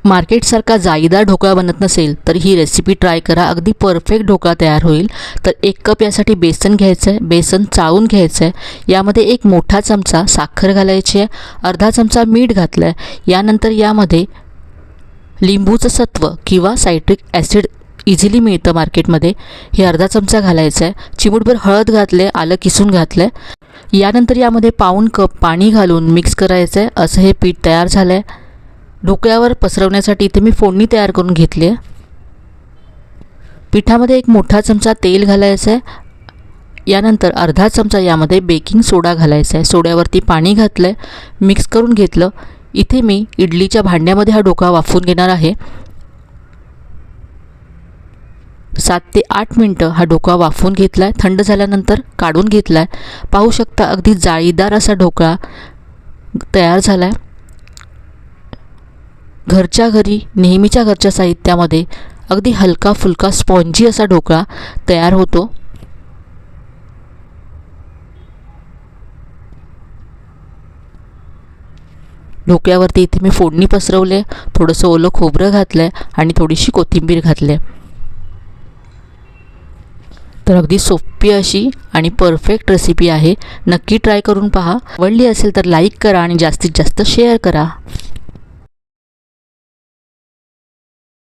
मार्केटसारखा जाळीदार ढोकळा बनत नसेल तर ही रेसिपी ट्राय करा, अगदी परफेक्ट ढोकळा तयार होईल। तर 1 कप यासाठी बेसन घ्यायचं आहे, बेसन चाळून घ्यायचं आहे। यामध्ये 1 मोठा चमचा साखर घालायची आहे, अर्धा चमचा मीठ घातलं आहे। यानंतर यामध्ये लिंबूचं सत्व किंवा सायट्रिक ॲसिड इझिली मिळतं मार्केटमध्ये, हे अर्धा चमचा घालायचं आहे। चिमूटभर हळद घातले, आलं किसून घातलं आहे। यानंतर यामध्ये पाऊण कप पाणी घालून मिक्स करायचं आहे। असं हे पीठ तयार झालं आहे। ढोकळ्यावर पसरवण्यासाठी इथे मी फोडणी तयार करून घेतली आहे। पिठामध्ये 1 मोठा चमचा तेल घालायचं आहे। यानंतर अर्धा चमचा यामध्ये बेकिंग सोडा घालायचा आहे। सोड्यावरती पाणी घातलं आहे, मिक्स करून घेतलं। इथे मी इडलीच्या भांड्यामध्ये हा ढोकळा वाफवून घेणार आहे। 7 ते 8 मिनटं हा ढोकळा वाफवून घेतला आहे। थंड झाल्यानंतर काढून घेतला आहे। पाहू शकता अगदी जाळीदार असा ढोकळा तयार झाला आहे। घरच्या घरी नेहमीच्या घरच्या साहित्यामध्ये अगदी हलका फुलका स्पॉन्जी असा ढोकळा तयार होतो। ढोकळ्यावरती इथे मी फोडणी पसरवले, थोडंसं ओलं खोबरं घातलं आहे आणि थोडीशी कोथिंबीर घातली आहे। तर अगदी सोपी अशी आणि परफेक्ट रेसिपी आहे, नक्की ट्राय करून पहा। आवडली असेल तर लाईक करा आणि जास्तीत जास्त शेअर करा।